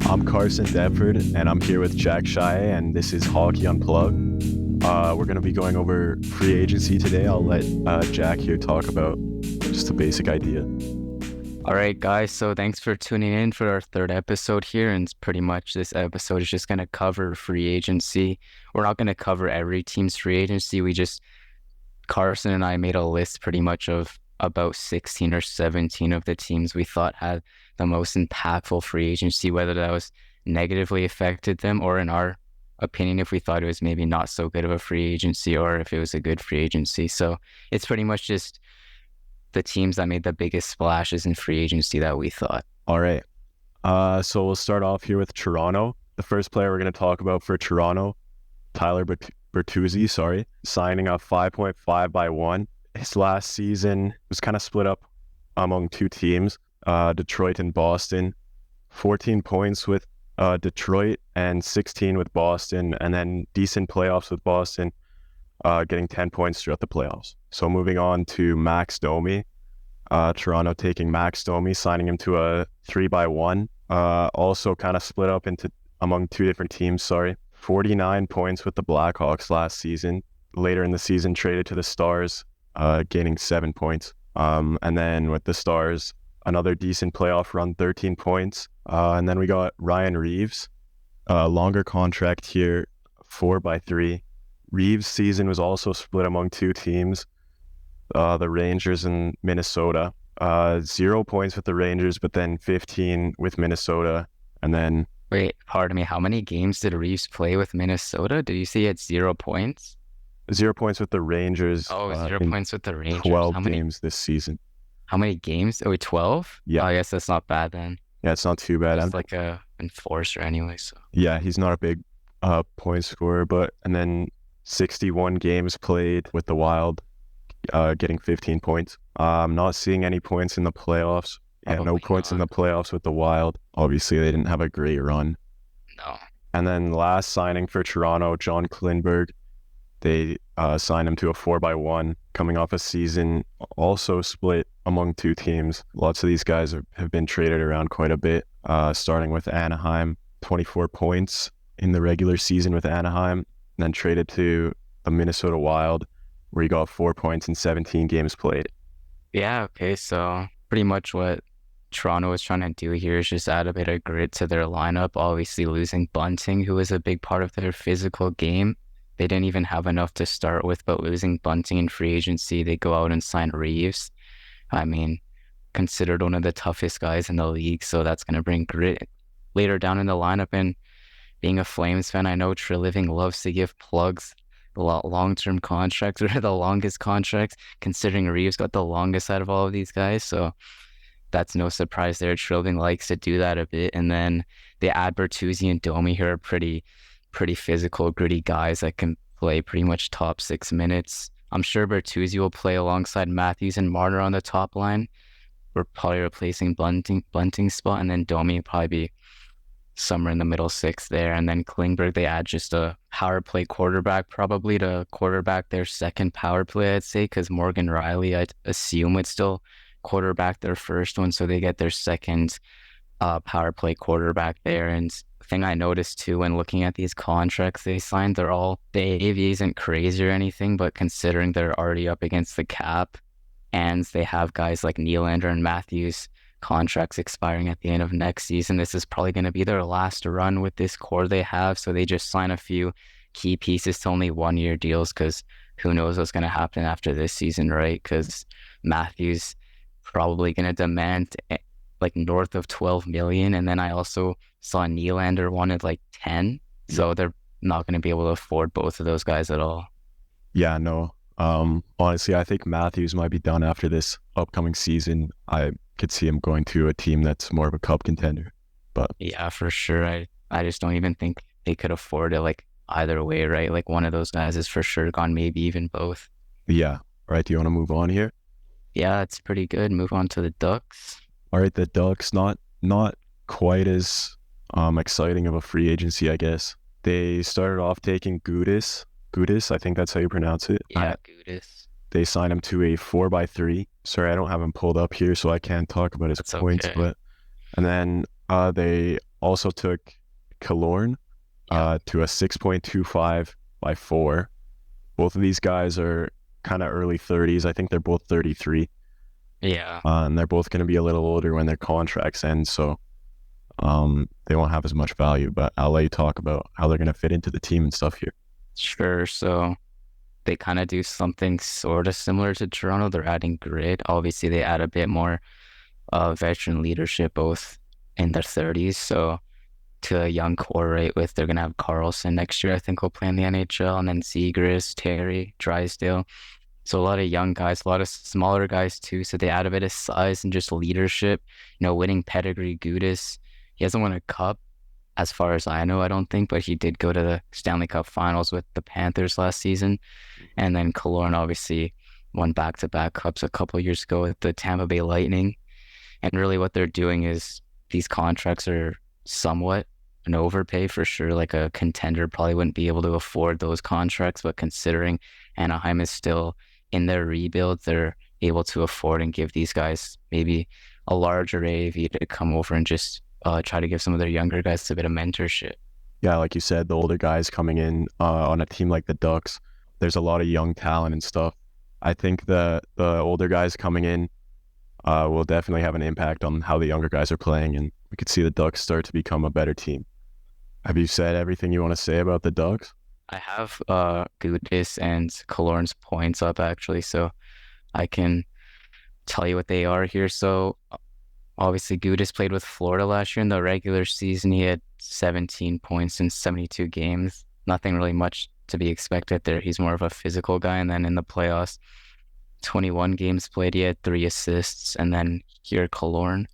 I'm Carson Deptford, and I'm here with Jack Shia, and this is Hockey Unplugged. We're going to be going over free agency today. I'll let Jack here talk about just a basic idea. All right, guys. So thanks for tuning in for our third episode here. And pretty much this episode is just going to cover free agency. We're not going to cover every team's free agency. Carson and I made a list pretty much of about 16 or 17 of the teams we thought had the most impactful free agency, whether that was negatively affected them or, in our opinion, if we thought it was maybe not so good of a free agency or if it was a good free agency. So it's pretty much just the teams that made the biggest splashes in free agency that we thought. All right. So we'll start off here with Toronto. The first player we're going to talk about for Toronto, Tyler Bertuzzi, signing a 5.5/1. His last season was kind of split up among two teams, Detroit and Boston. 14 points with Detroit and 16 with Boston, and then decent playoffs with Boston, getting 10 points throughout the playoffs. So moving on to Max Domi, Toronto taking Max Domi, signing him to a 3/1. Also kind of split up among two different teams, 49 points with the Blackhawks last season. Later in the season, traded to the Stars, gaining 7 points. And then with the Stars, another decent playoff run, 13 points. And then we got Ryan Reeves, longer contract here, 4/3. Reeves' season was also split among two teams, the Rangers and Minnesota. 0 points with the Rangers, but then 15 with Minnesota. And then... Wait, pardon me, how many games did Reeves play with Minnesota? Did you say he had 0 points? 0 points with the Rangers. 0 points with the Rangers. 12 games this season. How many games? 12? Yeah. I guess that's not bad then. Yeah, it's not too bad. He's like a enforcer anyway, so. Yeah, he's not a big point scorer, and then 61 games played with the Wild, getting 15 points. I'm not seeing any points in the playoffs. Yeah, Probably no points not. in the playoffs with the Wild. Obviously, they didn't have a great run. No. And then last signing for Toronto, John Klingberg. They signed him to a 4/1, coming off a season also split among two teams. Lots of these guys have been traded around quite a bit, starting with Anaheim, 24 points in the regular season with Anaheim, and then traded to the Minnesota Wild, where he got 4 points in 17 games played. Yeah, okay, so pretty much what Toronto is trying to do here is just add a bit of grit to their lineup, obviously losing Bunting, who was a big part of their physical game. They didn't even have enough to start with, but losing Bunting in free agency, they go out and sign Reeves. I mean, considered one of the toughest guys in the league, so that's going to bring grit later down in the lineup. And being a Flames fan, I know Treliving loves to give plugs long-term contracts or the longest contracts, considering Reeves got the longest out of all of these guys. So that's no surprise there. Treliving likes to do that a bit. And then they add Bertuzzi and Domi here, pretty physical, gritty guys that can play pretty much top 6 minutes. I'm sure Bertuzzi will play alongside Matthews and Marner on the top line. We're probably replacing Bunting's spot, and then Domi will probably be somewhere in the middle 6 there. And then Klingberg, they add just a power play quarterback, probably to quarterback their second power play, I'd say, because Morgan Rielly, I'd assume, would still quarterback their first one, so they get their second power play quarterback there. And the thing I noticed too when looking at these contracts they signed, the AAV isn't crazy or anything, but considering they're already up against the cap and they have guys like Nylander and Matthews contracts expiring at the end of next season, this is probably going to be their last run with this core they have. So they just sign a few key pieces to only 1-year deals, because who knows what's going to happen after this season, right? Because Matthews probably going to demand like north of 12 million. And then I also saw Nylander wanted like 10. So they're not going to be able to afford both of those guys at all. Yeah, no. Honestly, I think Matthews might be done after this upcoming season. I could see him going to a team that's more of a cup contender. But yeah, for sure. I just don't even think they could afford it like either way, right? Like one of those guys is for sure gone, maybe even both. Yeah. All right. Do you want to move on here? Yeah, it's pretty good. Move on to the Ducks. All right, the Ducks, not quite as exciting of a free agency, I guess. They started off taking Gudis, I think that's how you pronounce it. Yeah, Gudis. They signed him to a 4/3. Sorry, I don't have him pulled up here, so I can't talk about his points. Okay. And then they also took Killorn Yeah. to a 6.25 by 4. Both of these guys are kind of early 30s. I think they're both 33. Yeah. And they're both going to be a little older when their contracts end. So they won't have as much value. But I'll let you talk about how they're going to fit into the team and stuff here. Sure. So they kind of do something sort of similar to Toronto. They're adding grit. Obviously, they add a bit more veteran leadership, both in their 30s. So to a young core, right? With they're gonna have Carlson next year. I think will play in the NHL, and then Zegras, Terry, Drysdale. So a lot of young guys, a lot of smaller guys too. So they add a bit of size and just leadership. Winning pedigree. Gudis, he hasn't won a cup as far as I know, I don't think, but he did go to the Stanley Cup Finals with the Panthers last season. And then Killorn obviously won back-to-back cups a couple of years ago with the Tampa Bay Lightning. And really what they're doing is these contracts are somewhat an overpay for sure. Like a contender probably wouldn't be able to afford those contracts, but considering Anaheim is still in their rebuild, they're able to afford and give these guys maybe a larger AAV to come over and just try to give some of their younger guys a bit of mentorship. Yeah, like you said, the older guys coming in on a team like the Ducks, there's a lot of young talent and stuff. I think the older guys coming in will definitely have an impact on how the younger guys are playing, and we could see the Ducks start to become a better team. Have you said everything you want to say about the Ducks? I have Gudis and Killorn's points up actually, so I can tell you what they are here. So obviously Gudis played with Florida last year in the regular season. He had 17 points in 72 games. Nothing really much to be expected there. He's more of a physical guy. And then in the playoffs, 21 games played, he had 3 assists. And then here, Killorn.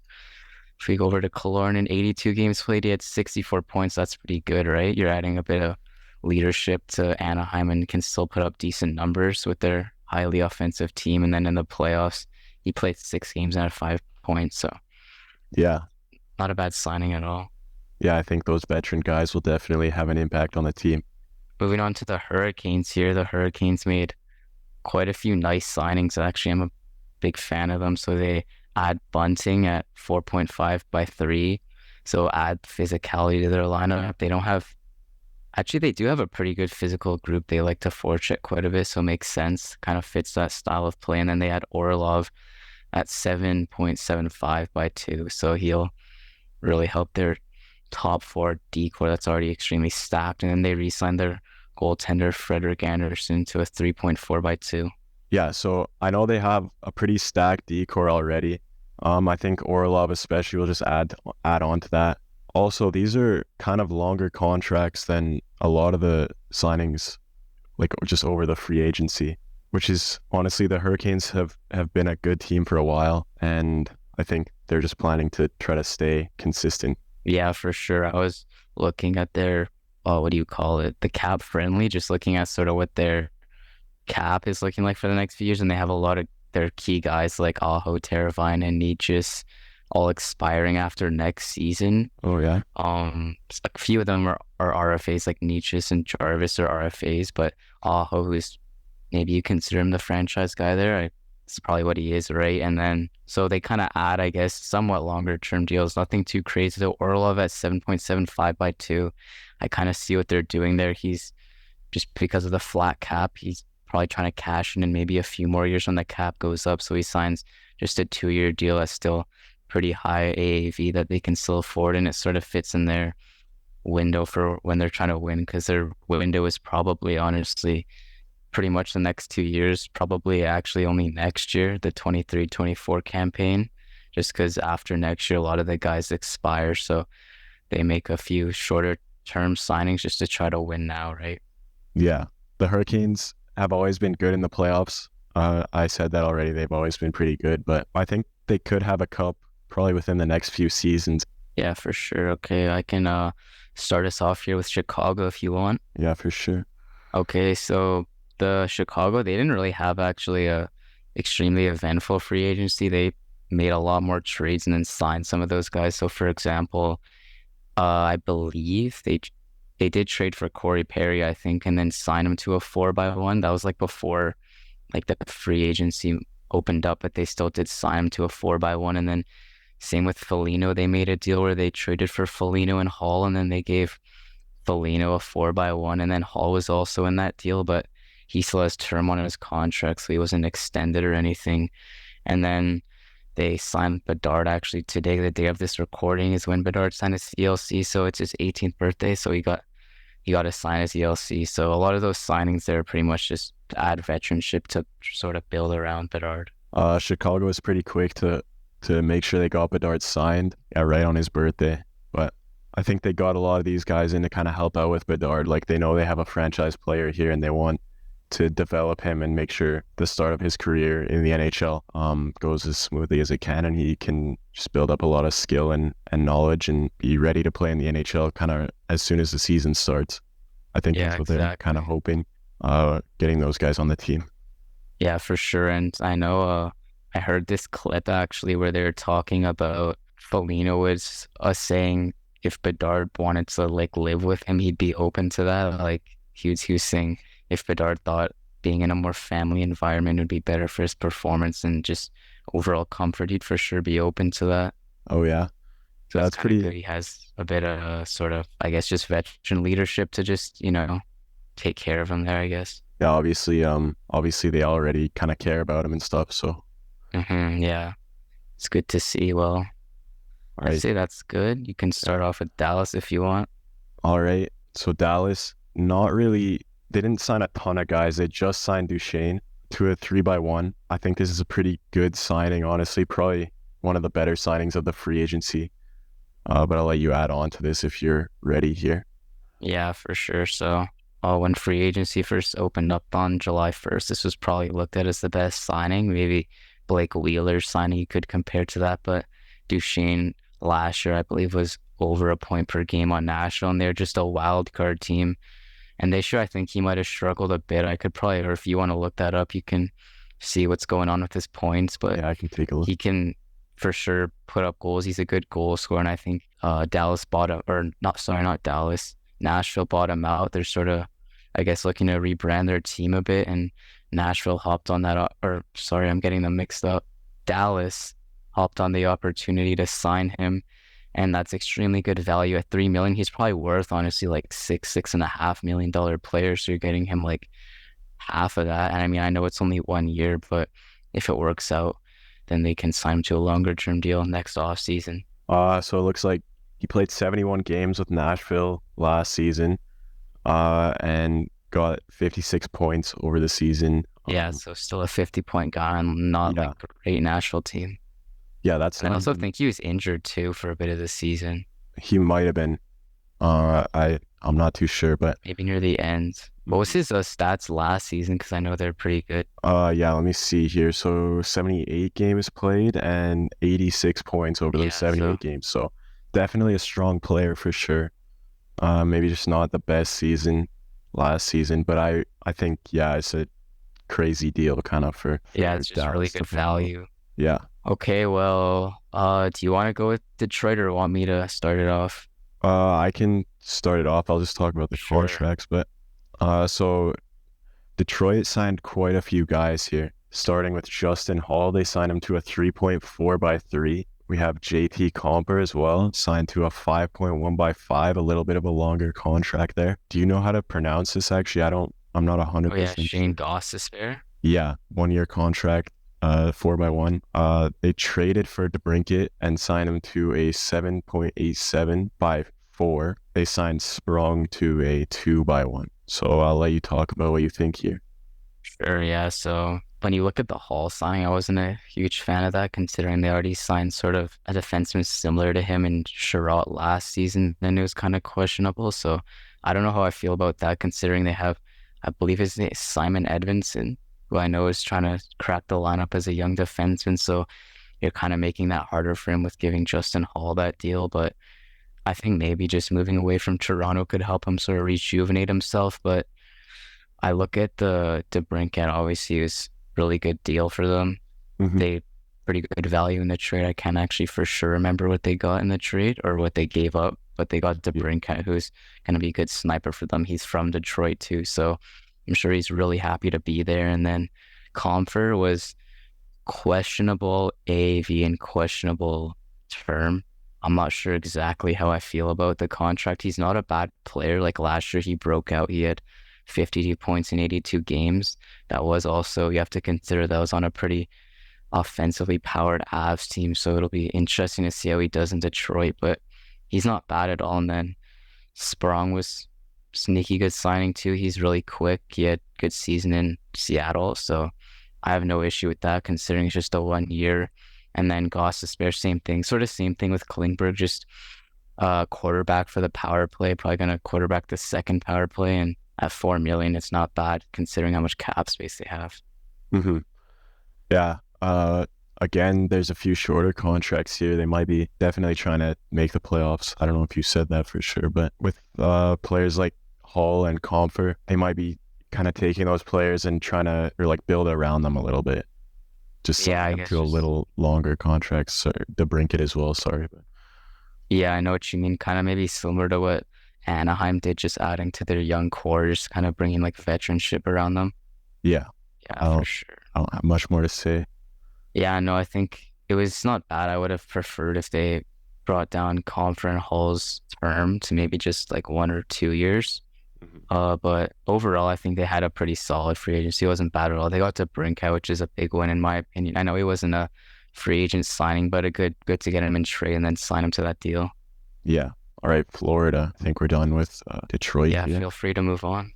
If we go over to Killorn in 82 games played, he had 64 points. That's pretty good, right? You're adding a bit of leadership to Anaheim and can still put up decent numbers with their highly offensive team. And then in the playoffs, he played 6 games and had 5 points. So Yeah. not a bad signing at all. Yeah, I think those veteran guys will definitely have an impact on the team. Moving on to the Hurricanes here. The Hurricanes made quite a few nice signings. Actually, I'm a big fan of them. So they add Bunting at 4.5 by 3. So add physicality to their lineup. They don't have, actually, they do have a pretty good physical group. They like to forecheck quite a bit. So it makes sense. Kind of fits that style of play. And then they add Orlov at 7.75 by 2. So he'll really help their top 4 decor that's already extremely stacked. And then they re-signed their goaltender Frederik Andersen to a 3.4 by 2. Yeah, so I know they have a pretty stacked decor already. I think Orlov especially will just add on to that. Also, these are kind of longer contracts than a lot of the signings, like just over the free agency, which is honestly the Hurricanes have been a good team for a while, and I think they're just planning to try to stay consistent. Yeah, for sure. I was looking at their, what do you call it? The cap friendly, just looking at sort of what their cap is looking like for the next few years. And they have a lot of their key guys like Aho, Teravainen, and Nietzsche all expiring after next season. Oh yeah. A few of them are RFAs, like Nietzsche and Jarvis are RFAs, but Aho, who's maybe you consider him the franchise guy there. It's probably what he is, right? And then, so they kind of add, I guess, somewhat longer term deals, nothing too crazy. So Orlov at 7.75 by 2. I kind of see what they're doing there. He's just because of the flat cap, he's probably trying to cash in maybe a few more years when the cap goes up. So he signs just a 2-year deal that's still pretty high AAV that they can still afford. And it sort of fits in their window for when they're trying to win, because their window is probably honestly pretty much the next 2 years, probably actually only next year, the 23-24 campaign, just because after next year, a lot of the guys expire. So they make a few shorter term signings just to try to win now, right? Yeah. The Hurricanes have always been good in the playoffs. I said that already. They've always been pretty good, but I think they could have a cup probably within the next few seasons. Yeah, for sure. Okay, I can start us off here with Chicago if you want. Yeah, for sure. Okay, so the Chicago, they didn't really have actually a extremely eventful free agency. They made a lot more trades and then signed some of those guys. So for example, I believe they did trade for Corey Perry, I think, and then sign him to a 4x1. That was like before like the free agency opened up, but they still did sign him to a 4x1 and then Same with Foligno. They made a deal where they traded for Foligno and Hall, and then they gave Foligno a 4x1, and then Hall was also in that deal, but he still has term on his contract, so he wasn't extended or anything. And then they signed Bedard actually today, the day of this recording, is when Bedard signed his ELC, so it's his 18th birthday, so he got to sign his ELC. So a lot of those signings there are pretty much just to add veteranship to sort of build around Bedard. Chicago was pretty quick to make sure they got Bedard signed, right on his birthday. But I think they got a lot of these guys in to kind of help out with Bedard. Like they know they have a franchise player here and they want to develop him and make sure the start of his career in the NHL goes as smoothly as it can, and he can just build up a lot of skill and knowledge and be ready to play in the NHL kind of as soon as the season starts. I think Yeah, that's what they're kind of exactly. hoping, getting those guys on the team. Yeah, for sure. And I know I heard this clip actually where they were talking about Foligno was saying if Bedard wanted to like live with him, he'd be open to that. Like he was saying if Bedard thought being in a more family environment would be better for his performance and just overall comfort, he'd for sure be open to that. Oh yeah, So yeah, it's it's kind of pretty. good. He has a bit of sort of, I guess, just veteran leadership to just, take care of him there, I guess. Yeah, obviously they already kind of care about him and stuff. So, Yeah, it's good to see. Well, all I'd right, say that's good. You can start off with Dallas if you want. all right. So Dallas, not really. They didn't sign a ton of guys. They just signed Duchesne to a 3x1. I think this is a pretty good signing, honestly. Probably one of the better signings of the free agency. But I'll let you add on to this if you're ready here. Yeah, for sure. So, when free agency first opened up on July 1st, this was probably looked at as the best signing. Maybe Blake Wheeler's signing you could compare to that, but Duchesne last year, I believe, was over a point per game on Nashville, and they're just a wild card team. And this year, I think he might have struggled a bit. I could probably, or if you want to look that up, you can see what's going on with his points, but Yeah, I can take a look. he can for sure put up goals. He's a good goal scorer, and I think Dallas bought him, or not, sorry, not Dallas. Nashville bought him out. They're sort of, I guess, looking to rebrand their team a bit, and Nashville hopped on that, or sorry, I'm getting them mixed up. Dallas hopped on the opportunity to sign him, and that's extremely good value at 3 million. He's probably worth honestly like $6.5 million player. So you're getting him like half of that. And I mean, I know it's only 1 year, but if it works out, then they can sign him to a longer term deal next off season. So it looks like he played 71 games with Nashville last season, and got 56 points over the season. Yeah, so still a 50-point guy and not like Yeah, a great Nashville team. yeah, that's And I not also even. think he was injured too for a bit of the season, He might have been. I'm not too sure, but maybe near the end. What was mhm. his stats last season? Because I know they're pretty good. Yeah, let me see here. So 78 games played and 86 points over those Yeah, so 78 games. So definitely a strong player for sure. Maybe just not the best season last season, but I think yeah, it's a crazy deal kind of yeah, for it's just really Dallas to good follow. value. Yeah. Okay, well, do you want to go with Detroit or want me to start it off? I can start it off. I'll just talk about the Sure. contracts, but so Detroit signed quite a few guys here. Starting with Justin Hall, they signed him to a 3.4 by 3. We have JP Comper as well, signed to a 5.1 by 5, a little bit of a longer contract there. Do you know how to pronounce this actually? I'm not Oh yeah, 100% Shane sure. Goss is fair. Yeah, 1 year contract, 4x1. They traded for DeBrincat and signed him to a 7.87 by 4. They signed Sprong to a 2x1. So I'll let you talk about what you think here. Sure, yeah. So when you look at the Hall signing, I wasn't a huge fan of that, considering they already signed sort of a defenseman similar to him in Sherratt last season, and it was kind of questionable. So I don't know how I feel about that, considering they have, I believe his name is Simon Edvinsson, who I know is trying to crack the lineup as a young defenseman. So you're kind of making that harder for him with giving Justin Hall that deal. But I think maybe just moving away from Toronto could help him sort of rejuvenate himself. But I look at the DeBrincat, obviously, is really good deal for them. Hmm. They pretty good value in the trade. I can't actually for sure remember what they got in the trade or what they gave up, but they got Yeah. DeBrincat, who's going to be a good sniper for them. He's from Detroit too, so I'm sure he's really happy to be there. And then Comfer was questionable AAV and questionable term. I'm not sure exactly how I feel about the contract. He's not a bad player. Like last year, he broke out. He had 52 points in 82 games. That was also, you have to consider that was on a pretty offensively powered Avs team. So it'll be interesting to see how he does in Detroit, but he's not bad at all. And then Sprong was sneaky good signing too. He's really quick. He had good season in Seattle, so I have no issue with that considering it's just a 1 year. And then Goss is spare, same thing. Sort of same thing with Klingberg, just quarterback for the power play, probably gonna quarterback the second power play, and at 4 million, it's not bad considering how much cap space they have. Mm-hmm. Yeah. Again, there's a few shorter contracts here. They might be definitely trying to make the playoffs. I don't know if you said that for sure, but with players like Hall and Comfer, they might be kind of taking those players and trying to or like build around them a little bit. Just Yeah, signing I them guess to a just little longer contracts. Or the Brinket as well. Sorry, but yeah, I know what you mean. Kind of maybe similar to what Anaheim did, just adding to their young core, just kind of bringing like veteranship around them. yeah, Yeah, I for don't, sure. I don't have much more to say. Yeah, no, I think it was not bad. I would have preferred if they brought down Conference Hall's term to maybe just like 1 or 2 years. Mhm. But overall, I think they had a pretty solid free agency. It wasn't bad at all. They got to Brinkout, which is a big win in my opinion. I know he wasn't a free agent signing, but a good to get him in trade and then sign him to that deal. Yeah. All right, Florida. I think we're done with Detroit Yeah, here. feel free to move on.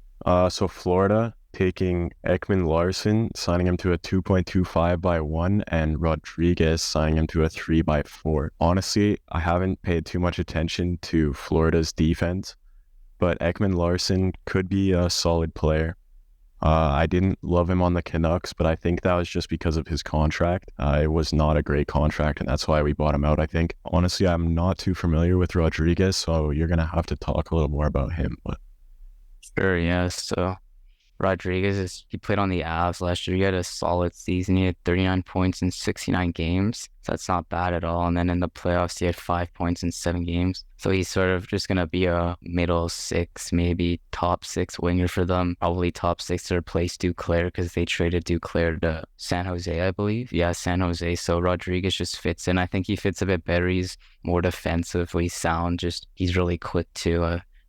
So Florida taking Ekman Larson, signing him to a 2.25/1, and Rodriguez signing him to a 3/4. Honestly, I haven't paid too much attention to Florida's defense, but Ekman Larson could be a solid player. I didn't love him on the Canucks, but I think that was just because of his contract. It was not a great contract, and that's why we bought him out, I think. Honestly, I'm not too familiar with Rodriguez, so you're going to have to talk a little more about him. But Sure, yeah. So he played on the Avs last year. He had a solid season. He had 39 points in 69 games. So that's not bad at all. And then in the playoffs, he had 5 points in 7 games. So he's sort of just going to be a middle six, maybe top six winger for them. Probably top six to replace Duclair because they traded Duclair to San Jose, I believe. Yeah, San Jose. So Rodriguez just fits in. I think he fits a bit better. He's more defensively sound. Just he's really quick too.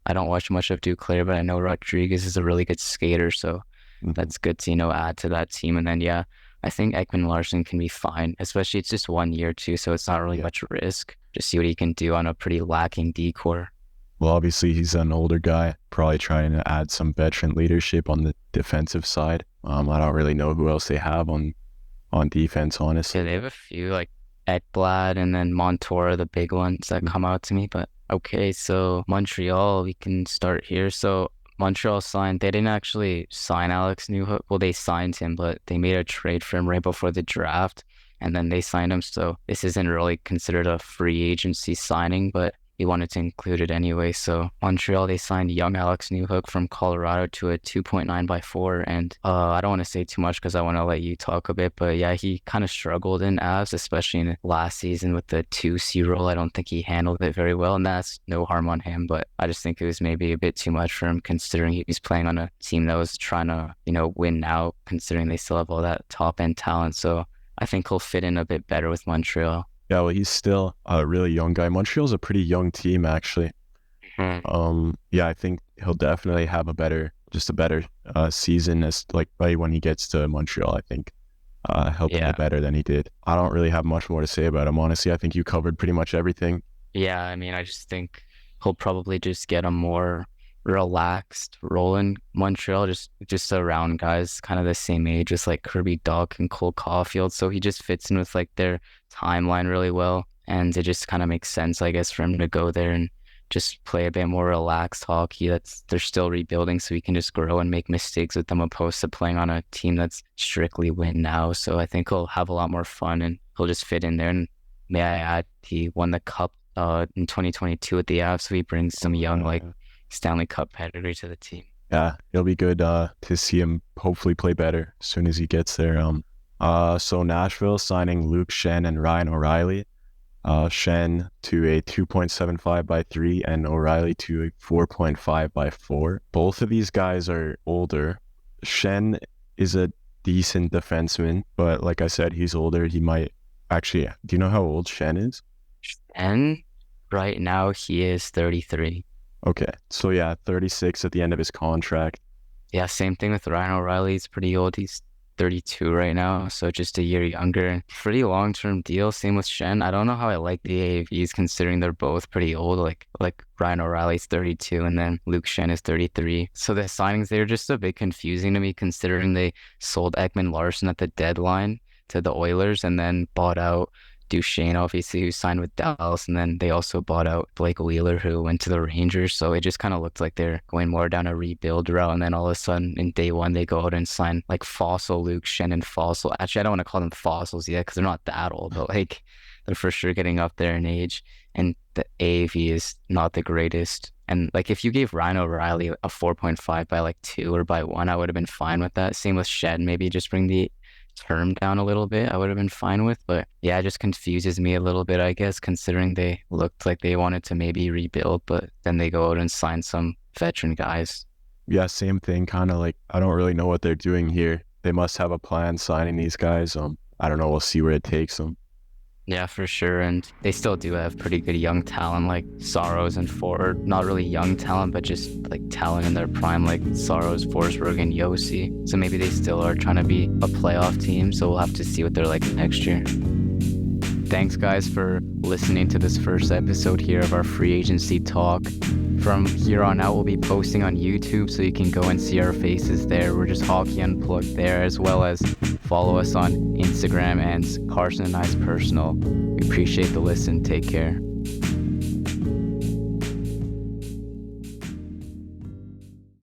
I don't watch much of Duclair, but I know Rodriguez is a really good skater, so mhm, that's good to, add to that team. And then, yeah, I think Ekman Larson can be fine, especially it's just 1 year too, so it's not really yeah. much risk. Just see what he can do on a pretty lacking decor. Well, obviously, he's an older guy, probably trying to add some veteran leadership on the defensive side. I don't really know who else they have on defense, Yeah, honestly. they have a few like Ekblad and then Montour, the big ones that Mhm. come out to me. But okay, so Montreal, we can start here. So Montreal signed, they didn't actually sign Alex Newhook. Well, they signed him, but they made a trade for him right before the draft, and then they signed him. So this isn't really considered a free agency signing, but he wanted to include it anyway. So Montreal, they signed young Alex Newhook from Colorado to a 2.9/4. And I don't want to say too much because I want to let you talk a bit. But yeah, he kind of struggled in Avs, especially in last season with the 2C role. I don't think he handled it very well. And that's no harm on him. But I just think it was maybe a bit too much for him considering he was playing on a team that was trying to, win now, considering they still have all that top end talent. So I think he'll fit in a bit better with Montreal. Yeah, well, he's still a really young guy. Montreal's a pretty young team, actually. Hmm. Yeah, I think he'll definitely have just a better season as like right when he gets to Montreal. I think he'll play Yeah. better than he did. I don't really have much more to say about him, honestly. I think you covered pretty much everything. Yeah, I mean, I just think he'll probably just get a more relaxed role in Montreal, just around guys kind of the same age, just like Kirby Dach and Cole Caulfield. So he just fits in with like their timeline really well, and it just kind of makes sense, I guess, for him to go there and just play a bit more relaxed hockey. They're still rebuilding, so he can just grow and make mistakes with them, opposed to playing on a team that's strictly win now. So I think he'll have a lot more fun and he'll just fit in there. And may I add, he won the cup in 2022 at the Avs, so he brings some young like Yeah, Stanley Cup pedigree to the team. yeah, it'll be good to see him hopefully play better as soon as he gets there. So Nashville signing Luke Schenn and Ryan O'Reilly. Shen to a 2.75/3 and O'Reilly to a 4.5/4. Both of these guys are older. Shen is a decent defenseman, but like I said, he's older. He might actually, do you know how old Shen is? And right now he is 33. Okay. So yeah, 36 at the end of his contract. Yeah, same thing with Ryan O'Reilly. He's pretty old. He's 32 right now, so just a year younger. Pretty long-term deal. Same with Shen. I don't know how I like the AAVs considering they're both pretty old. Like Ryan O'Reilly's 32 and then Luke Shen is 33. So the signings, they're just a bit confusing to me considering they sold Ekman Larson at the deadline to the Oilers and then bought out Duchesne, obviously, who signed with Dallas, and then they also bought out Blake Wheeler, who went to the Rangers. So it just kind of looked like they're going more down a rebuild route. And then all of a sudden, in day one, they go out and sign like Fossil, Luke Shen, and Fossil. Actually, I don't want to call them fossils yet because they're not that old, but like they're for sure getting up there in age. And the AAV is not the greatest. And like if you gave Ryan O'Reilly a 4.5 by like 2 or by 1, I would have been fine with that. Same with Shed. Maybe just bring the term down a little bit, I would have been fine with. But yeah, it just confuses me a little bit, I guess, considering they looked like they wanted to maybe rebuild, but then they go out and sign some veteran guys. Yeah, same thing. Kind of like I don't really know what they're doing here. They must have a plan signing these guys. I don't know. We'll see where it takes them. Yeah, for sure. And they still do have pretty good young talent like Saros and Ford. Not really young talent, but just like talent in their prime, like Saros, Forsberg, and Yossi. So maybe they still are trying to be a playoff team. So we'll have to see what they're like next year. Thanks, guys, for listening to this first episode here of our free agency talk. From here on out, we'll be posting on YouTube, so you can go and see our faces there. We're just Hockey Unplugged there, as well as follow us on Instagram and Carson and I's personal. We appreciate the listen. Take care.